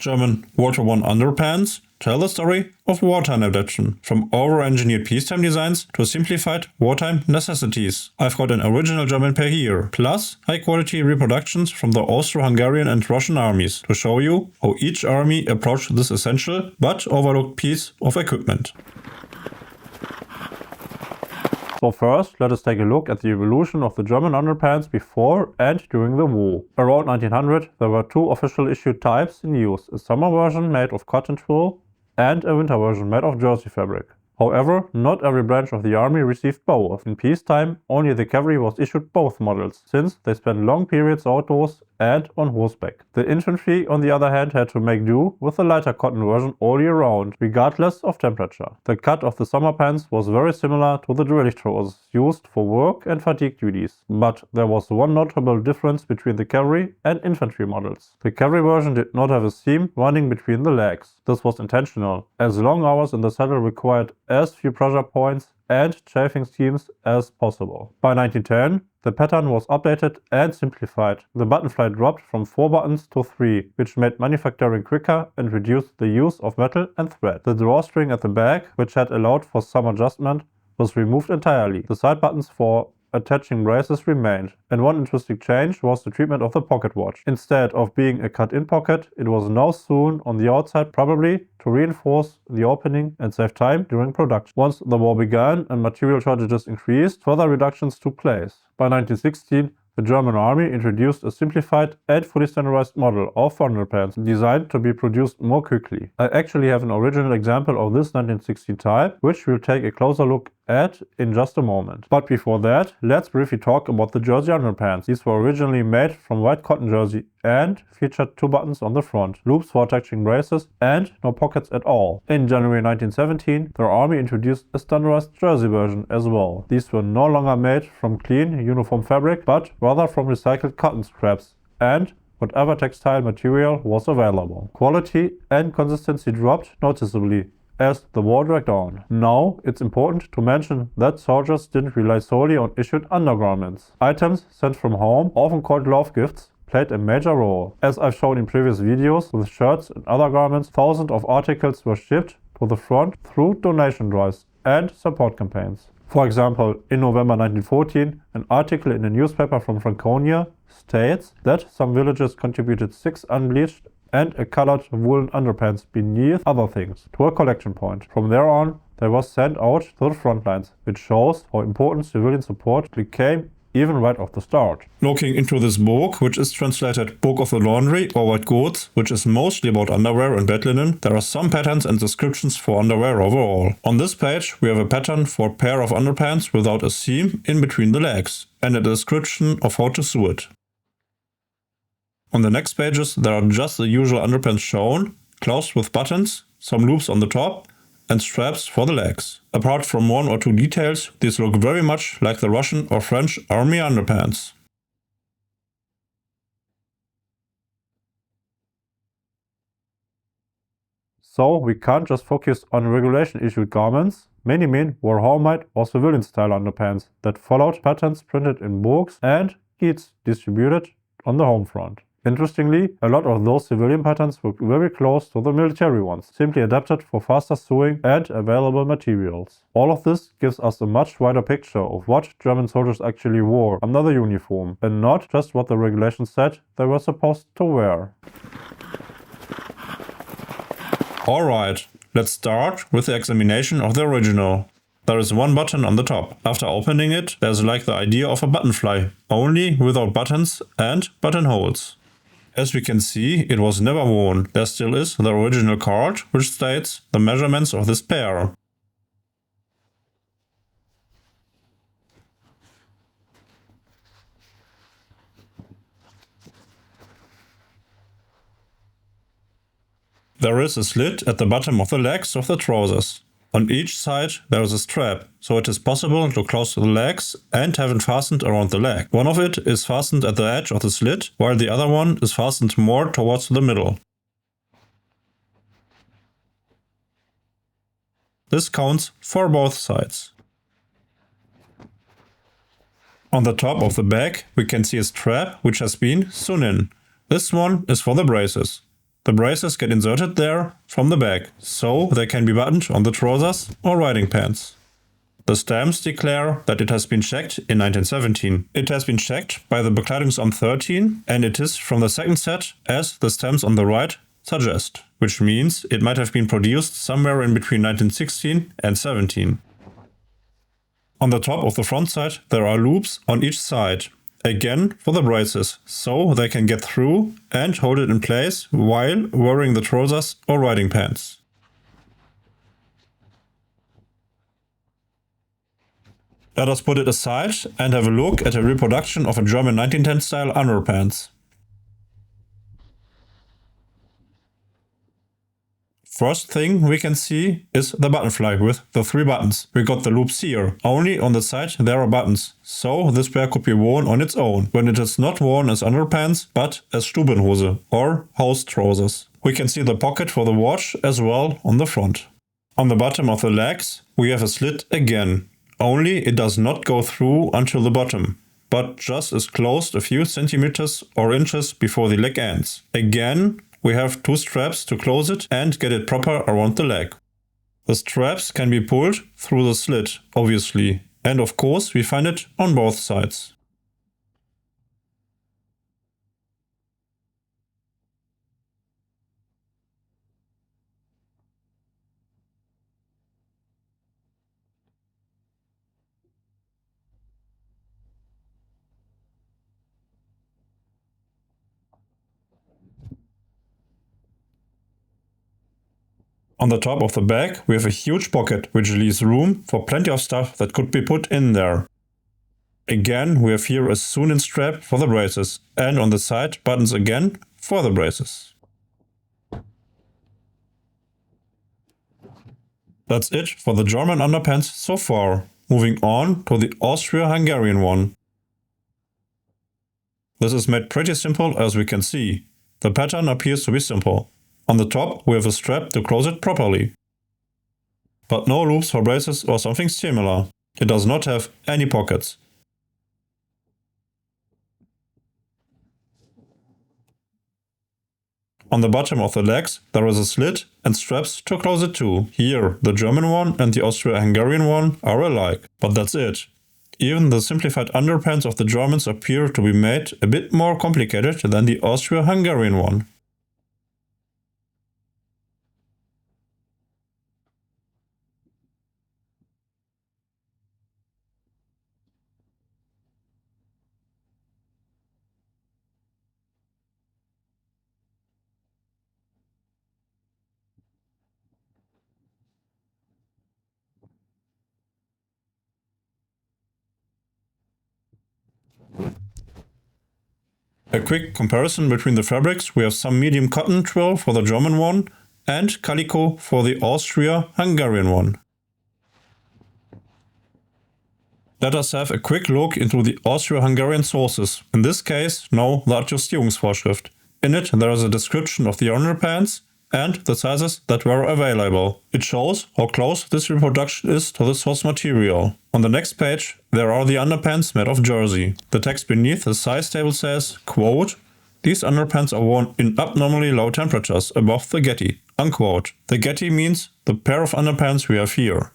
German WW1 Underpants tell the story of wartime adaptation, from over-engineered peacetime designs to simplified wartime necessities. I've got an original German pair here, plus high-quality reproductions from the Austro-Hungarian and Russian armies to show you how each army approached this essential but overlooked piece of equipment. So first, let us take a look at the evolution of the German underpants before and during the war. Around 1900, there were two official issued types in use, a summer version made of cotton twill and a winter version made of jersey fabric. However, not every branch of the army received both. In peacetime, only the cavalry was issued both models, since they spent long periods outdoors and on horseback. The infantry, on the other hand, had to make do with the lighter cotton version all year round, regardless of temperature. The cut of the summer pants was very similar to the drillich trousers used for work and fatigue duties, but there was one notable difference between the cavalry and infantry models. The cavalry version did not have a seam running between the legs. This was intentional, as long hours in the saddle required as few pressure points and chafing schemes as possible. By 1910, the pattern was updated and simplified. The button fly dropped from 4 buttons to 3, which made manufacturing quicker and reduced the use of metal and thread. The drawstring at the back, which had allowed for some adjustment, was removed entirely. The side buttons for attaching braces remained, and one interesting change was the treatment of the pocket watch. Instead of being a cut-in pocket, it was now sewn on the outside, probably to reinforce the opening and save time during production. Once the war began and material shortages increased, further reductions took place. By 1916, the German army introduced a simplified and fully standardized model of underpants designed to be produced more quickly. I actually have an original example of this 1916 type, which we'll take a closer look at in just a moment. But before that, let's briefly talk about the jersey underpants. These were originally made from white cotton jersey and featured 2 buttons on the front, loops for attaching braces, and no pockets at all. In January 1917, the army introduced a standardized jersey version as well. These were no longer made from clean, uniform fabric, but rather from recycled cotton scraps and whatever textile material was available. Quality and consistency dropped noticeably as the war dragged on. Now, it's important to mention that soldiers didn't rely solely on issued undergarments. Items sent from home, often called love gifts, played a major role. As I've shown in previous videos, with shirts and other garments, thousands of articles were shipped to the front through donation drives and support campaigns. For example, in November 1914, an article in a newspaper from Franconia states that some villages contributed 6 unbleached and a colored woolen underpants beneath other things to a collection point. From there on, they were sent out to the front lines, which shows how important civilian support became even right off the start. Looking into this book, which is translated Book of the Laundry or White Goods, which is mostly about underwear and bed linen, there are some patterns and descriptions for underwear overall. On this page, we have a pattern for a pair of underpants without a seam in between the legs, and a description of how to sew it. On the next pages, there are just the usual underpants shown, closed with buttons, some loops on the top, and straps for the legs. Apart from 1 or 2 details, these look very much like the Russian or French army underpants. So we can't just focus on regulation-issued garments. Many men wore homemade or civilian-style underpants that followed patterns printed in books and kits distributed on the home front. Interestingly, a lot of those civilian patterns were very close to the military ones, simply adapted for faster sewing and available materials. All of this gives us a much wider picture of what German soldiers actually wore under the uniform, and not just what the regulations said they were supposed to wear. Alright, let's start with the examination of the original. There is 1 button on the top. After opening it, there's like the idea of a button fly, only without buttons and buttonholes. As we can see, it was never worn. There still is the original card, which states the measurements of this pair. There is a slit at the bottom of the legs of the trousers. On each side there is a strap, so it is possible to close the legs and have it fastened around the leg. One of it is fastened at the edge of the slit, while the other one is fastened more towards the middle. This counts for both sides. On the top of the bag we can see a strap which has been sewn in. This one is for the braces. The braces get inserted there from the back, so they can be buttoned on the trousers or riding pants. The stamps declare that it has been checked in 1917. It has been checked by the Bekleidungsamt 13 and it is from the second set, as the stamps on the right suggest, which means it might have been produced somewhere in between 1916 and 17. On the top of the front side there are loops on each side, again for the braces, so they can get through and hold it in place while wearing the trousers or riding pants. Let us put it aside and have a look at a reproduction of a German 1910 style underpants. First thing we can see is the button flag with the 3 buttons. We got the loops here. Only on the side there are buttons, so this pair could be worn on its own, when it is not worn as underpants but as Stubenhose or house trousers. We can see the pocket for the watch as well on the front. On the bottom of the legs we have a slit again. Only it does not go through until the bottom, but just is closed a few centimeters or inches before the leg ends. Again, we have 2 straps to close it and get it proper around the leg. The straps can be pulled through the slit, obviously, and of course we find it on both sides. On the top of the bag we have a huge pocket which leaves room for plenty of stuff that could be put in there. Again we have here a sewn-in strap for the braces and on the side buttons again for the braces. That's it for the German underpants so far. Moving on to the Austro-Hungarian one. This is made pretty simple as we can see. The pattern appears to be simple. On the top we have a strap to close it properly. But no loops for braces or something similar. It does not have any pockets. On the bottom of the legs there is a slit and straps to close it too. Here the German one and the Austro-Hungarian one are alike, but that's it. Even the simplified underpants of the Germans appear to be made a bit more complicated than the Austro-Hungarian one. A quick comparison between the fabrics: we have some medium cotton twill for the German one and calico for the Austria-Hungarian one. Let us have a quick look into the Austro-Hungarian sources, in this case now the Adjustierungsvorschrift. In it there is a description of the underpants and the sizes that were available. It shows how close this reproduction is to the source material. On the next page there are the underpants made of jersey. The text beneath the size table says, quote, "These underpants are worn in abnormally low temperatures above the Getty," unquote. The Getty means the pair of underpants we have here.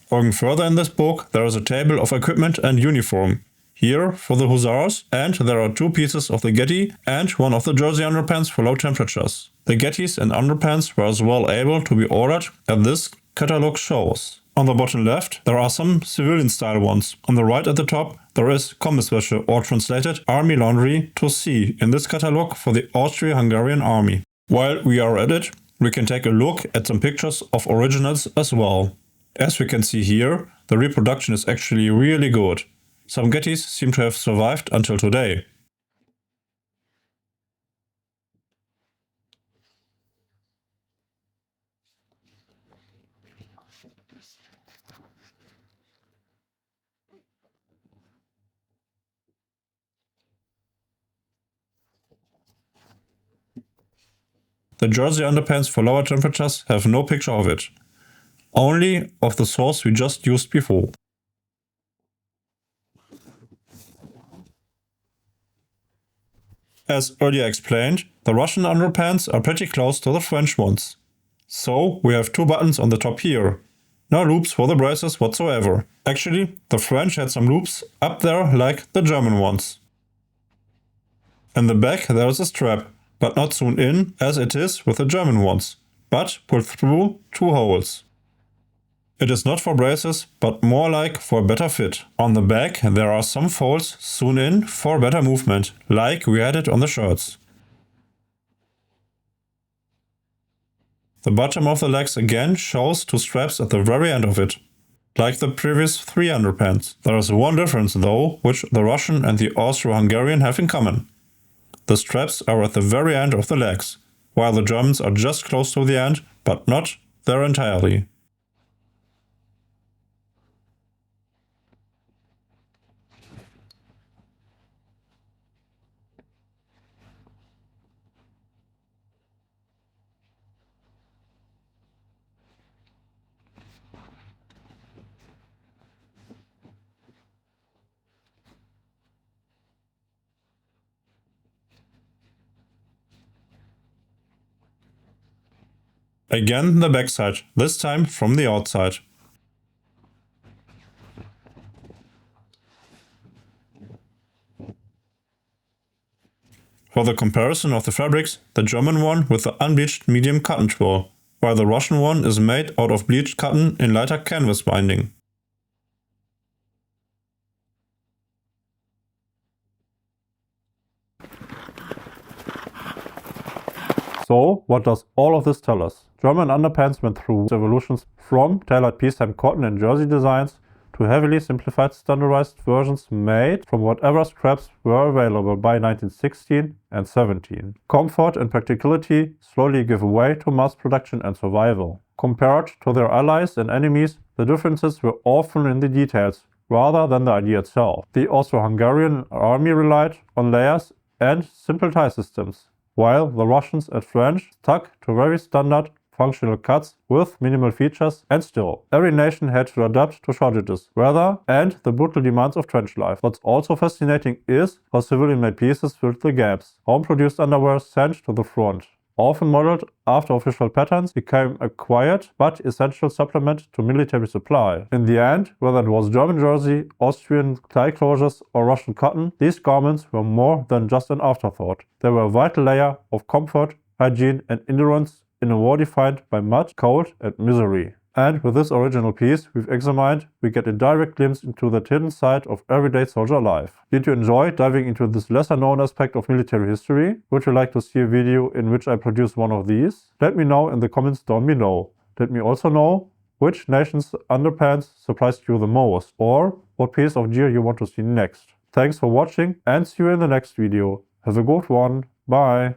Going further in this book, there is a table of equipment and uniform. Here for the hussars, and there are 2 pieces of the Getty and 1 of the jersey underpants for low temperatures. The Gettys and underpants were as well able to be ordered as this catalog shows. On the bottom left there are some civilian style ones. On the right at the top there is Kommisswäsche, or translated army laundry, to see in this catalog for the Austro-Hungarian army. While we are at it, we can take a look at some pictures of originals as well. As we can see here, the reproduction is actually really good. Some Gettys seem to have survived until today. The jersey underpants for lower temperatures have no picture of it, only of the source we just used before. As earlier explained, the Russian underpants are pretty close to the French ones. So we have 2 buttons on the top here. No loops for the braces whatsoever. Actually, the French had some loops up there like the German ones. In the back there is a strap, but not sewn in as it is with the German ones, but pulled through 2 holes. It is not for braces, but more like for a better fit. On the back there are some folds sewn in for better movement, like we had it on the shirts. The bottom of the legs again shows 2 straps at the very end of it, like the previous 3 underpants. There is one difference though, which the Russian and the Austro-Hungarian have in common. The straps are at the very end of the legs, while the Germans are just close to the end, but not there entirely. Again the backside, this time from the outside. For the comparison of the fabrics, the German one with the unbleached medium cotton twill, while the Russian one is made out of bleached cotton in lighter canvas binding. So, what does all of this tell us? German underpants went through evolutions from tailored peacetime cotton and jersey designs to heavily simplified standardized versions made from whatever scraps were available by 1916 and 17. Comfort and practicality slowly give way to mass production and survival. Compared to their allies and enemies, the differences were often in the details rather than the idea itself. The Austro-Hungarian army relied on layers and simple tie systems, while the Russians and French stuck to very standard functional cuts with minimal features, and still, every nation had to adapt to shortages, weather, and the brutal demands of trench life. What's also fascinating is how civilian-made pieces filled the gaps. Home-produced underwear sent to the front, often modeled after official patterns, became a quiet but essential supplement to military supply. In the end, whether it was German jersey, Austrian tie closures, or Russian cotton, these garments were more than just an afterthought. They were a vital layer of comfort, hygiene, and endurance in a war defined by mud, cold, and misery. And with this original piece we've examined, we get a direct glimpse into that hidden side of everyday soldier life. Did you enjoy diving into this lesser known aspect of military history? Would you like to see a video in which I produce one of these? Let me know in the comments down below. Let me also know which nation's underpants surprised you the most, or what piece of gear you want to see next. Thanks for watching and see you in the next video. Have a good one. Bye.